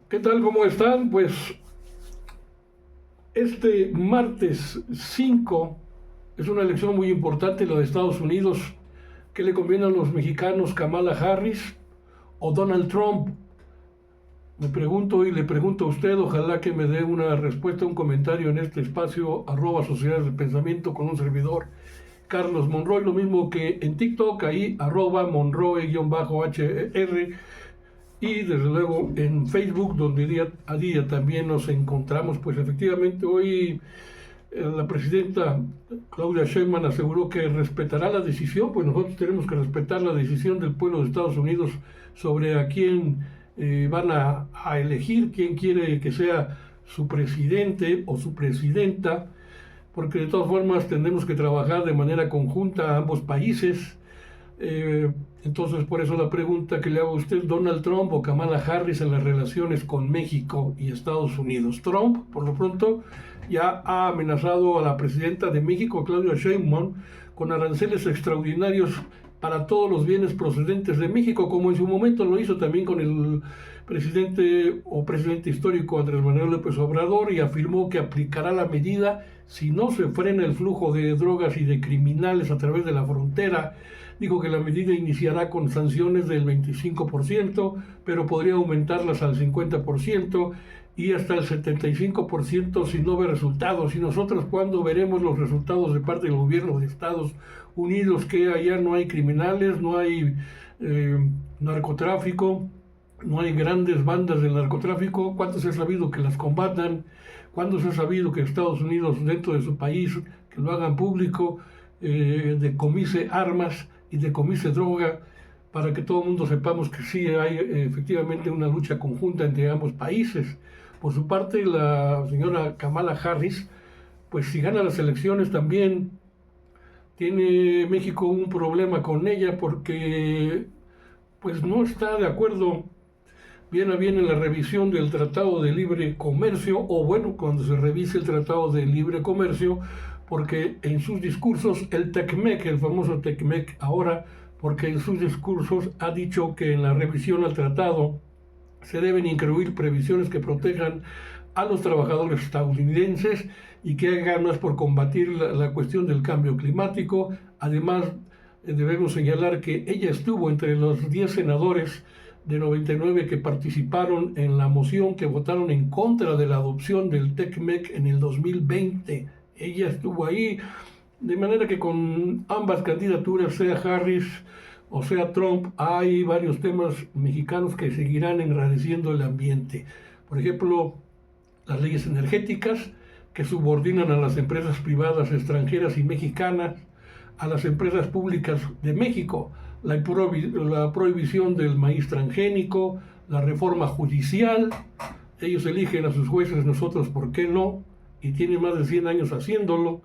¿Qué tal? ¿Cómo están? Pues este martes 5 es una elección muy importante, la de Estados Unidos. ¿Qué le conviene a los mexicanos, Kamala Harris o Donald Trump? Me pregunto y le pregunto a usted, ojalá que me dé una respuesta, un comentario en este espacio, @Sociedades de Pensamiento con un servidor, Carlos Monroy, lo mismo que en TikTok, ahí @Monroy_HR. Y desde luego en Facebook, donde día a día también nos encontramos. Pues efectivamente hoy la presidenta Claudia Sheinbaum aseguró que respetará la decisión, pues nosotros tenemos que respetar la decisión del pueblo de Estados Unidos sobre a quién van a elegir, quién quiere que sea su presidente o su presidenta, porque de todas formas tendremos que trabajar de manera conjunta a ambos países. Eh, entonces, por eso la pregunta que le hago a usted, ¿Donald Trump o Kamala Harris en las relaciones con México y Estados Unidos? Trump, por lo pronto, ya ha amenazado a la presidenta de México, Claudia Sheinbaum, con aranceles extraordinarios para todos los bienes procedentes de México, como en su momento lo hizo también con el presidente histórico Andrés Manuel López Obrador, y afirmó que aplicará la medida si no se frena el flujo de drogas y de criminales a través de la frontera. Dijo que la medida iniciará con sanciones del 25%, pero podría aumentarlas al 50% y hasta el 75% si no ve resultados. ¿Y nosotros cuándo veremos los resultados de parte del gobierno de Estados Unidos? Que allá no hay criminales, no hay narcotráfico, no hay grandes bandas del narcotráfico. ¿Cuánto se ha sabido que las combatan? ¿Cuándo se ha sabido que Estados Unidos, dentro de su país, que lo hagan público, decomise armas y decomise droga, para que todo el mundo sepamos que sí hay efectivamente una lucha conjunta entre ambos países? Por su parte, la señora Kamala Harris, pues si gana las elecciones también tiene México un problema con ella, porque pues no está de acuerdo bien a bien en la revisión del Tratado de Libre Comercio, o bueno, cuando se revise el Tratado de Libre Comercio, porque en sus discursos, el TECMEC, el famoso TECMEC ahora, porque en sus discursos ha dicho que en la revisión al tratado se deben incluir previsiones que protejan a los trabajadores estadounidenses y que hagan más por combatir la cuestión del cambio climático. Además, debemos señalar que ella estuvo entre los 10 senadores de 99 que participaron en la moción que votaron en contra de la adopción del TECMEC en el 2020. Ella estuvo ahí, de manera que con ambas candidaturas, sea Harris o sea Trump, hay varios temas mexicanos que seguirán enrareciendo el ambiente. Por ejemplo, las leyes energéticas que subordinan a las empresas privadas extranjeras y mexicanas a las empresas públicas de México, la prohibición del maíz transgénico, la reforma judicial. Ellos eligen a sus jueces, nosotros por qué no, y tienen más de 100 años haciéndolo.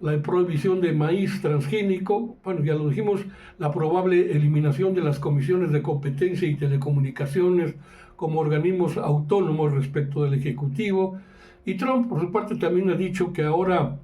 La prohibición de maíz transgénico, bueno, ya lo dijimos, la probable eliminación de las comisiones de competencia y telecomunicaciones como organismos autónomos respecto del Ejecutivo. Y Trump, por su parte, también ha dicho que ahora,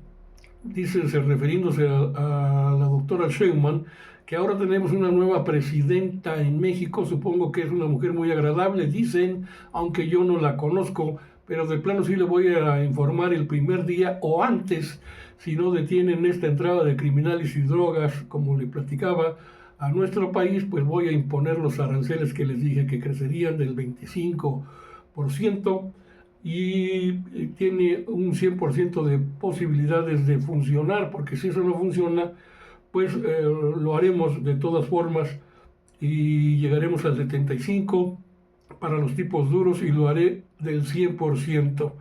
dice, refiriéndose a la doctora Sheinbaum, que ahora tenemos una nueva presidenta en México. Supongo que es una mujer muy agradable, dicen, aunque yo no la conozco, pero de plano sí le voy a informar el primer día o antes, si no detienen esta entrada de criminales y drogas, como le platicaba, a nuestro país, pues voy a imponer los aranceles que les dije que crecerían del 25%, y tiene un 100% de posibilidades de funcionar, porque si eso no funciona, pues lo haremos de todas formas y llegaremos al 75% para los tipos duros, y lo haré del 100%.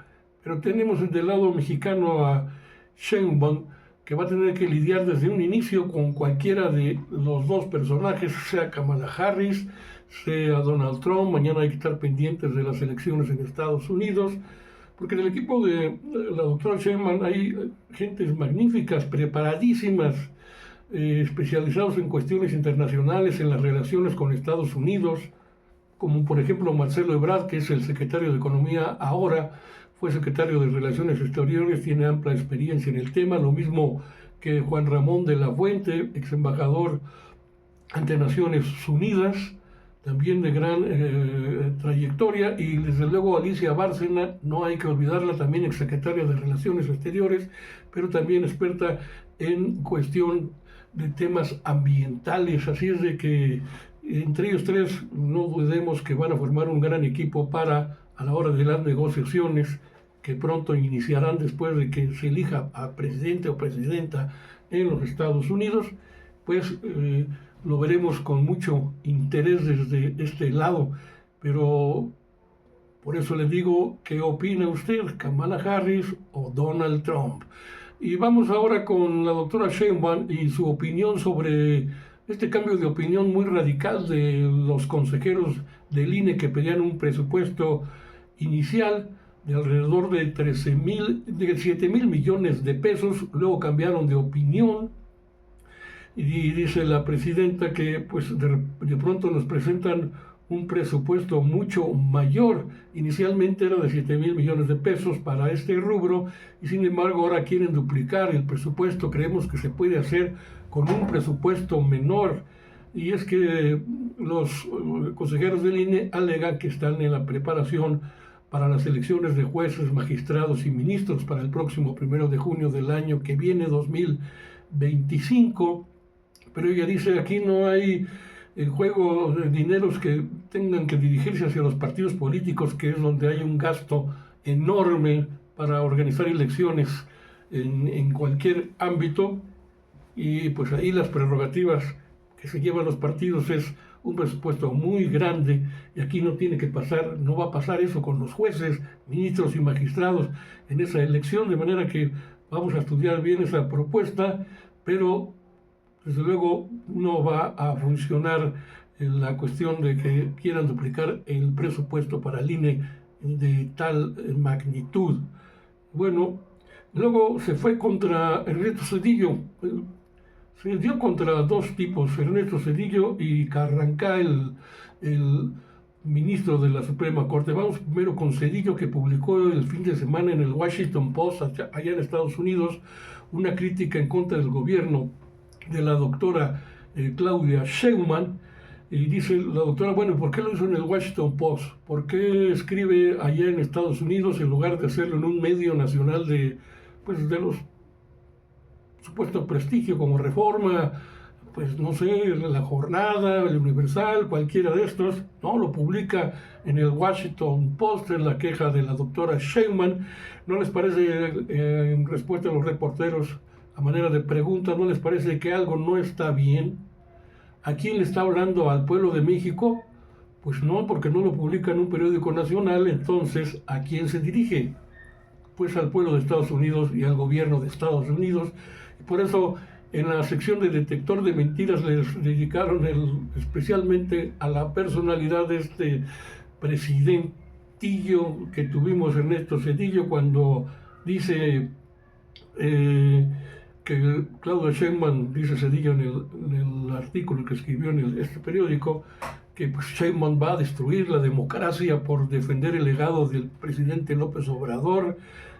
Pero tenemos del lado mexicano a Sheinbaum, que va a tener que lidiar desde un inicio con cualquiera de los dos personajes, sea Kamala Harris, sea Donald Trump. Mañana hay que estar pendientes de las elecciones en Estados Unidos, porque en el equipo de la doctora Sheinbaum hay gentes magníficas, preparadísimas, especializados en cuestiones internacionales, en las relaciones con Estados Unidos, como por ejemplo Marcelo Ebrard, que es el secretario de Economía ahora, fue secretario de Relaciones Exteriores, tiene amplia experiencia en el tema, lo mismo que Juan Ramón de la Fuente, ex embajador ante Naciones Unidas, también de gran trayectoria, y desde luego Alicia Bárcena, no hay que olvidarla, también exsecretaria de Relaciones Exteriores, pero también experta en cuestión de temas ambientales, así es de que entre ellos tres no dudemos que van a formar un gran equipo para, a la hora de las negociaciones que pronto iniciarán después de que se elija a presidente o presidenta en los Estados Unidos, pues lo veremos con mucho interés desde este lado. Pero por eso les digo, ¿qué opina usted, Kamala Harris o Donald Trump? Y vamos ahora con la doctora Sheinbaum y su opinión sobre este cambio de opinión muy radical de los consejeros del INE que pedían un presupuesto inicial de alrededor de 7 mil millones de pesos, luego cambiaron de opinión y dice la presidenta que pues de pronto nos presentan un presupuesto mucho mayor. Inicialmente era de 7 mil millones de pesos para este rubro y sin embargo ahora quieren duplicar el presupuesto. Creemos que se puede hacer con un presupuesto menor, y es que los consejeros del INE alegan que están en la preparación para las elecciones de jueces, magistrados y ministros para el próximo 1 de junio del año que viene, 2025, pero ella dice aquí no hay en juego de dineros que tengan que dirigirse hacia los partidos políticos, que es donde hay un gasto enorme para organizar elecciones en cualquier ámbito, y pues ahí las prerrogativas que se llevan los partidos es un presupuesto muy grande, y aquí no tiene que pasar, no va a pasar eso con los jueces, ministros y magistrados en esa elección, de manera que vamos a estudiar bien esa propuesta, pero desde luego no va a funcionar la cuestión de que quieran duplicar el presupuesto para el INE de tal magnitud. Bueno, luego se fue contra Ernesto Zedillo, se dio contra dos tipos, Ernesto Zedillo y Carrancá, el ministro de la Suprema Corte. Vamos primero con Zedillo, que publicó el fin de semana en el Washington Post, allá en Estados Unidos, una crítica en contra del gobierno de la doctora Claudia Sheinbaum. Y dice la doctora, bueno, ¿por qué lo hizo en el Washington Post? ¿Por qué escribe allá en Estados Unidos en lugar de hacerlo en un medio nacional de los supuesto prestigio como Reforma, pues no sé, La Jornada, El Universal, cualquiera de estos? No, lo publica en el Washington Post, en la queja de la doctora Sheinbaum. ¿No les parece, en respuesta a los reporteros, a manera de pregunta, no les parece que algo no está bien? ¿A quién le está hablando? ¿Al pueblo de México? Pues no, porque no lo publica en un periódico nacional. Entonces, ¿a quién se dirige? Pues al pueblo de Estados Unidos y al gobierno de Estados Unidos. Y por eso en la sección de detector de mentiras les dedicaron especialmente a la personalidad de este presidentillo que tuvimos, Ernesto Zedillo, cuando dice que Claudia Sheinbaum, dice Zedillo en el artículo que escribió en este periódico, que pues, Sheinbaum va a destruir la democracia por defender el legado del presidente López Obrador,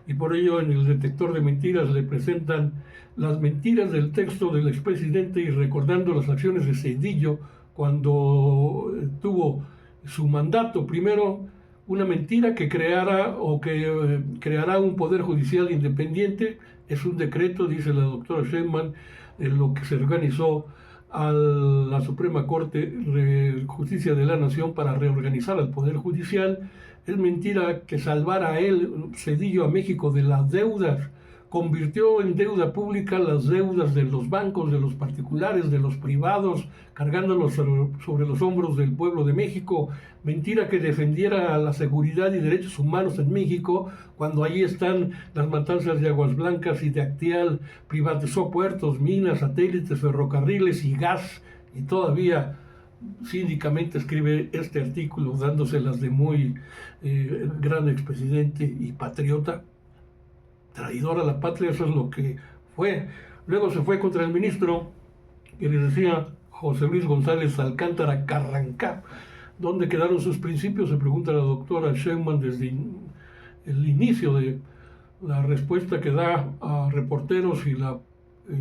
y por ello en el detector de mentiras le presentan las mentiras del texto del expresidente y recordando las acciones de Zedillo cuando tuvo su mandato. Primero, una mentira que creara o que creará un poder judicial independiente. Es un decreto, dice la doctora Sheinbaum, en lo que se organizó a la Suprema Corte de Justicia de la Nación para reorganizar al Poder Judicial. Es mentira que salvara a él, Zedillo, a México de las deudas. Convirtió en deuda pública las deudas de los bancos, de los particulares, de los privados, cargándolos sobre los hombros del pueblo de México. Mentira que defendiera la seguridad y derechos humanos en México, cuando allí están las matanzas de Aguas Blancas y de Acteal, privatizó puertos, minas, satélites, ferrocarriles y gas, y todavía cínicamente escribe este artículo dándoselas de muy gran expresidente y patriota. Traidor a la patria, eso es lo que fue. Luego se fue contra el ministro que les decía, José Luis González Alcántara Carrancá. ¿Dónde quedaron sus principios?, se pregunta la doctora Sheinbaum desde el inicio de la respuesta que da a reporteros y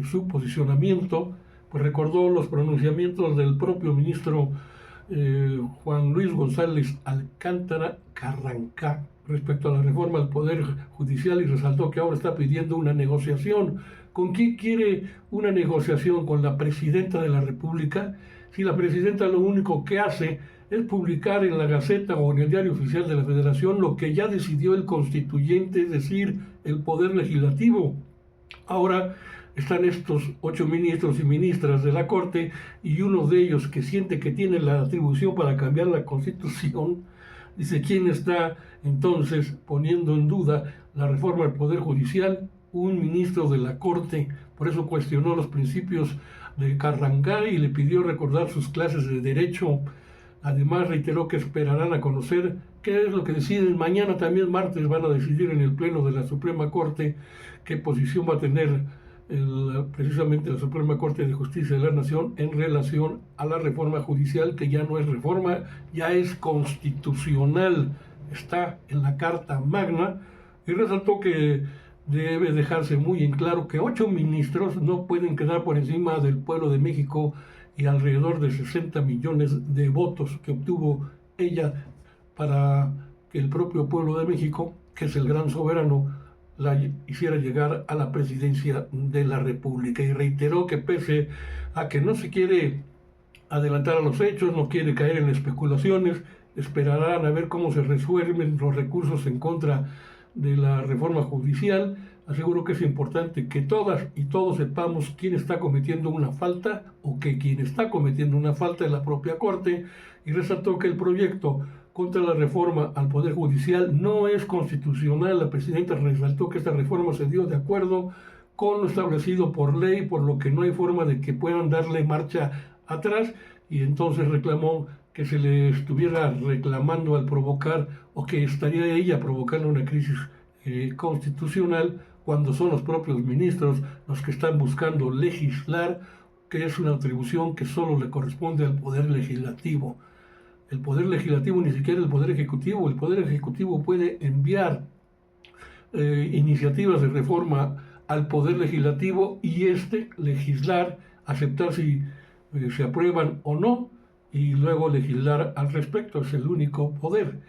su posicionamiento. Pues recordó los pronunciamientos del propio ministro Juan Luis González Alcántara Carrancá respecto a la reforma al Poder Judicial y resaltó que ahora está pidiendo una negociación. ¿Con quién quiere una negociación? ¿Con la presidenta de la República? Si la presidenta lo único que hace es publicar en la Gaceta o en el Diario Oficial de la Federación lo que ya decidió el constituyente, es decir, el Poder Legislativo. Ahora están estos 8 ministros y ministras de la Corte y uno de ellos que siente que tiene la atribución para cambiar la Constitución. Dice, ¿quién está entonces poniendo en duda la reforma del Poder Judicial? Un ministro de la Corte. Por eso cuestionó los principios de Carrancá y le pidió recordar sus clases de Derecho. Además reiteró que esperarán a conocer qué es lo que deciden. Mañana también, martes, van a decidir en el Pleno de la Suprema Corte qué posición va a tener precisamente la Suprema Corte de Justicia de la Nación en relación a la reforma judicial, que ya no es reforma, ya es constitucional, está en la Carta Magna, y resaltó que debe dejarse muy en claro que 8 ministros no pueden quedar por encima del pueblo de México y alrededor de 60 millones de votos que obtuvo ella para que el propio pueblo de México, que es el gran soberano, la hiciera llegar a la presidencia de la República. Y reiteró que pese a que no se quiere adelantar a los hechos, no quiere caer en especulaciones, esperarán a ver cómo se resuelven los recursos en contra de la reforma judicial. Aseguro que es importante que todas y todos sepamos quién está cometiendo una falta o que quien está cometiendo una falta es la propia Corte, y resaltó que el proyecto contra la reforma al Poder Judicial no es constitucional. La presidenta resaltó que esta reforma se dio de acuerdo con lo establecido por ley, por lo que no hay forma de que puedan darle marcha atrás, y entonces reclamó que se le estuviera reclamando al provocar, o que estaría ella provocando una crisis constitucional, cuando son los propios ministros los que están buscando legislar, que es una atribución que solo le corresponde al Poder Legislativo. El Poder Legislativo, ni siquiera el Poder Ejecutivo. El Poder Ejecutivo puede enviar iniciativas de reforma al Poder Legislativo y legislar, aceptar si se aprueban o no, y luego legislar al respecto. Es el único poder.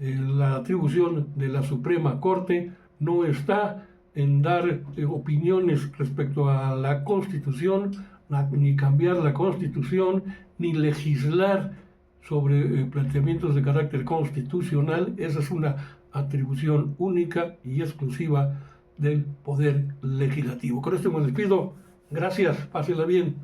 La atribución de la Suprema Corte no está en dar opiniones respecto a la Constitución, ni cambiar la Constitución, ni legislar sobre planteamientos de carácter constitucional. Esa es una atribución única y exclusiva del Poder Legislativo. Con esto me despido. Gracias, pásenla bien.